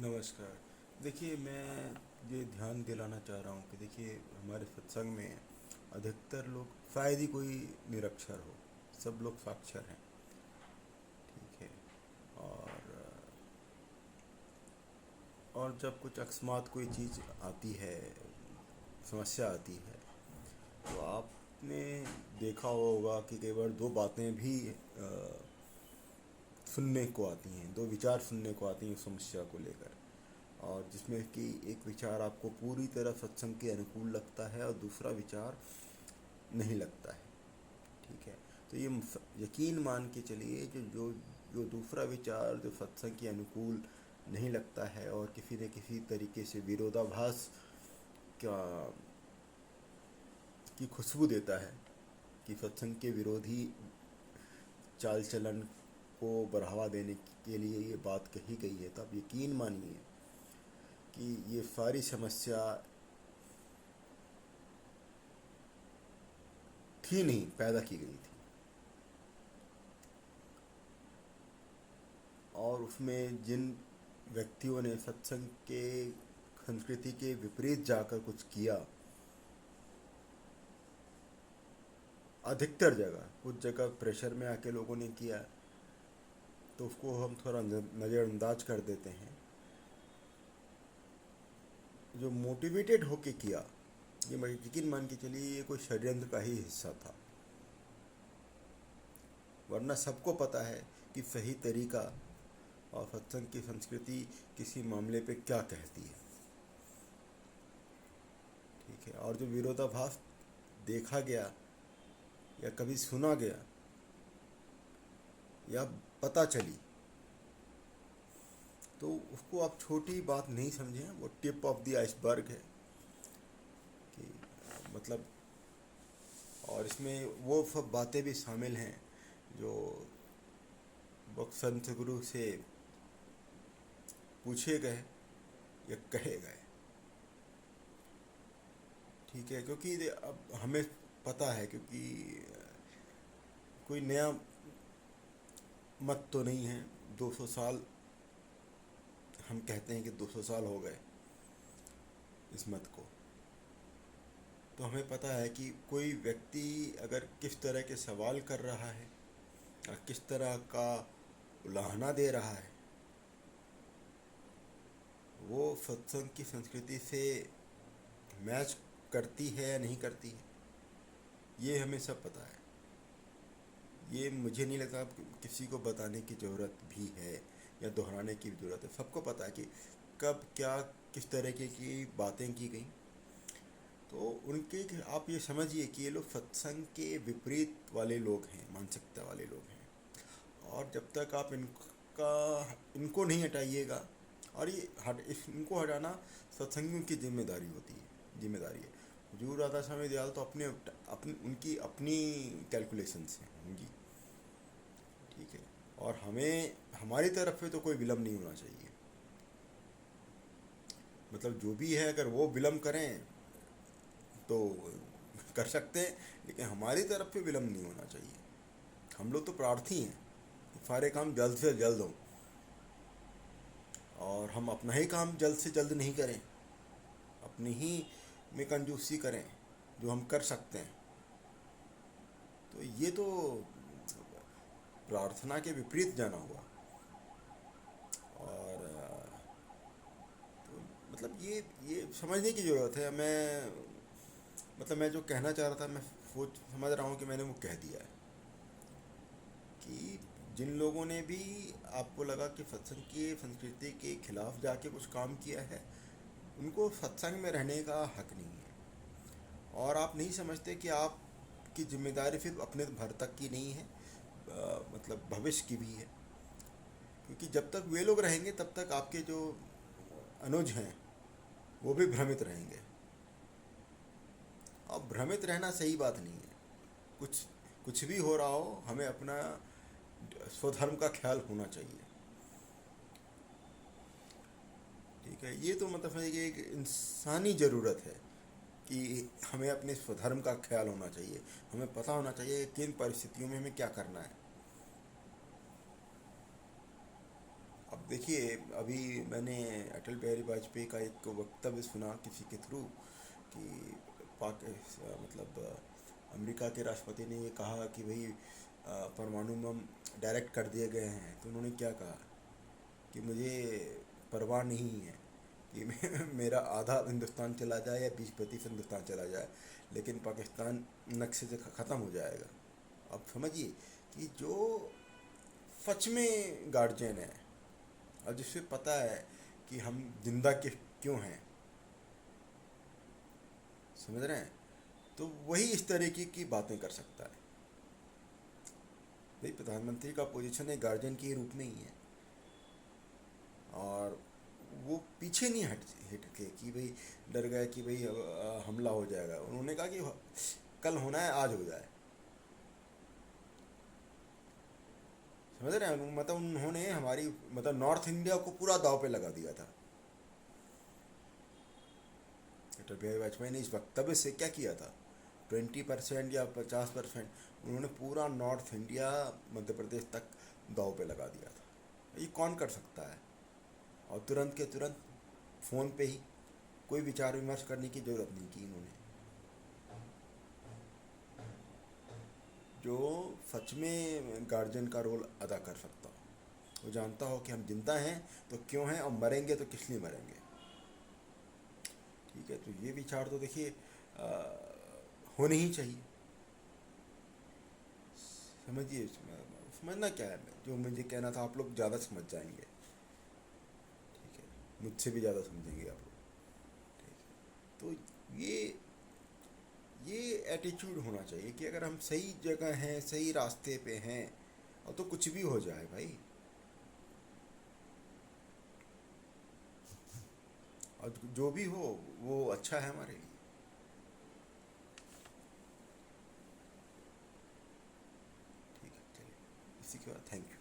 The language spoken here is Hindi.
नमस्कार। देखिए, मैं ये ध्यान दिलाना चाह रहा हूँ कि देखिए हमारे सत्संग में अधिकतर लोग शायद ही कोई निरक्षर हो, सब लोग साक्षर हैं। ठीक है। और और जब कुछ अकस्मात कोई चीज़ आती है, समस्या आती है, तो आपने देखा होगा कि कई बार दो बातें भी सुनने को आती हैं, दो विचार सुनने को आती हैं उस समस्या को लेकर। और जिसमें कि एक विचार आपको पूरी तरह सत्संग के अनुकूल लगता है और दूसरा विचार नहीं लगता है। ठीक है। तो ये यकीन मान के चलिए, जो जो जो दूसरा विचार जो सत्संग के अनुकूल नहीं लगता है और किसी न किसी तरीके से विरोधाभास का की खुशबू देता है, कि सत्संग के विरोधी चाल चलन को बढ़ावा देने के लिए ये बात कही गई है, तो आप यकीन मानिए कि ये सारी समस्या थी नहीं, पैदा की गई थी। और उसमें जिन व्यक्तियों ने सत्संग के संस्कृति के विपरीत जाकर कुछ किया, अधिकतर जगह, कुछ जगह प्रेशर में आके लोगों ने किया, तो उसको हम थोड़ा नज़रअंदाज कर देते हैं। जो मोटिवेटेड होके किया, ये यकीन मान के चलिए ये कोई षड्यंत्र का ही हिस्सा था। वरना सबको पता है कि सही तरीका और सत्संग की संस्कृति किसी मामले पे क्या कहती है। ठीक है। और जो विरोधाभास देखा गया या कभी सुना गया या पता चली, तो उसको आप छोटी बात नहीं समझें, वो टिप ऑफ द आइसबर्ग है। कि मतलब, और इसमें वो सब बातें भी शामिल हैं जो संत गुरु से पूछे गए या कहे गए। ठीक है। क्योंकि अब हमें पता है, क्योंकि कोई नया मत तो नहीं है। 200 साल, हम कहते हैं कि 200 साल हो गए इस मत को। तो हमें पता है कि कोई व्यक्ति अगर किस तरह के सवाल कर रहा है और किस तरह का उलाहना दे रहा है, वो सत्संग की संस्कृति से मैच करती है या नहीं करती है, ये हमें सब पता है। ये मुझे नहीं लगता किसी को बताने की ज़रूरत भी है या दोहराने की ज़रूरत है। सबको पता है कि कब क्या किस तरीके की बातें की गई। तो उनके, आप ये समझिए कि ये लोग सत्संग के विपरीत वाले लोग हैं, मानसिकता वाले लोग हैं। और जब तक आप इनको नहीं हटाइएगा, और ये इनको हटाना सत्संगियों की जिम्मेदारी है। हुजूर राधा स्वामी दयाल तो अपने अपनी उनकी अपनी कैलकुलेशंस हैं उनकी। ठीक है। और हमें हमारी तरफ से तो कोई विलम्ब नहीं होना चाहिए। मतलब जो भी है, अगर वो विलम्ब करें तो कर सकते हैं, लेकिन हमारी तरफ से विलम्ब नहीं होना चाहिए। हम लोग तो प्रार्थी हैं, सारे काम जल्द से जल्द हों, और हम अपना ही काम जल्द से जल्द नहीं करें, अपनी ही में कंजूसी करें जो हम कर सकते हैं। तो ये तो प्रार्थना के विपरीत जाना हुआ। और तो मतलब ये समझने की ज़रूरत है। मैं जो कहना चाह रहा था, मैं सोच समझ रहा हूँ कि मैंने वो कह दिया है। कि जिन लोगों ने भी आपको लगा कि सत्संग की संस्कृति के खिलाफ जाके कुछ काम किया है, उनको सत्संग में रहने का हक नहीं है। और आप नहीं समझते कि आपकी जिम्मेदारी सिर्फ अपने भर तक की नहीं है, मतलब भविष्य की भी है। क्योंकि जब तक वे लोग रहेंगे तब तक आपके जो अनुज हैं वो भी भ्रमित रहेंगे। अब भ्रमित रहना सही बात नहीं है। कुछ कुछ भी हो रहा हो, हमें अपना स्वधर्म का ख्याल होना चाहिए। ठीक है। ये तो मतलब है कि एक इंसानी ज़रूरत है कि हमें अपने स्वधर्म का ख्याल होना चाहिए। हमें पता होना चाहिए कि किन परिस्थितियों में हमें क्या करना है। अब देखिए, अभी मैंने अटल बिहारी वाजपेयी का एक वक्तव्य सुना किसी के थ्रू कि मतलब अमेरिका के राष्ट्रपति ने ये कहा कि भाई परमाणु बम डायरेक्ट कर दिए गए हैं, तो उन्होंने क्या कहा कि मुझे परवाह नहीं है कि मेरा आधा हिंदुस्तान चला जाए या 20% हिंदुस्तान चला जाए, लेकिन पाकिस्तान नक्शे से ख़त्म हो जाएगा। अब समझिए कि जो सच में गार्जियन है और जिसे पता है कि हम जिंदा क्यों हैं, समझ रहे हैं, तो वही इस तरीके की बातें कर सकता है। भाई प्रधानमंत्री का पोजीशन एक गार्जियन के रूप में ही है, और वो पीछे नहीं हट के कि भाई डर गए कि भाई हमला हो जाएगा। उन्होंने कहा कि कल होना है आज हो जाए। समझ रहे हैं, मतलब उन्होंने हमारी मतलब नॉर्थ इंडिया को पूरा दाव पे लगा दिया था। अटल बिहारी वाजपेयी ने इस वक्तव्य से क्या किया था, 20% या 50% उन्होंने पूरा नॉर्थ इंडिया मध्य प्रदेश तक दाव पे लगा दिया था। ये कौन कर सकता है? और तुरंत के तुरंत फ़ोन पे ही, कोई विचार विमर्श करने की ज़रूरत नहीं की इन्होंने। जो सच में गार्जियन का रोल अदा कर सकता हो, वो जानता हो कि हम जिंदा हैं तो क्यों हैं और मरेंगे तो किस लिए मरेंगे। ठीक है, तो ये विचार तो देखिए होने ही चाहिए। समझिए, समझना क्या है, जो मुझे कहना था आप लोग ज़्यादा समझ जाएंगे। ठीक है, मुझसे भी ज़्यादा समझेंगे आप लोग। ठीक है, तो ये ये एटीट्यूड होना चाहिए कि अगर हम सही जगह हैं, सही रास्ते पे हैं, और तो कुछ भी हो जाए भाई, और जो भी हो वो अच्छा है हमारे लिए। ठीक है, चलिए, इसी के बाद थैंक यू।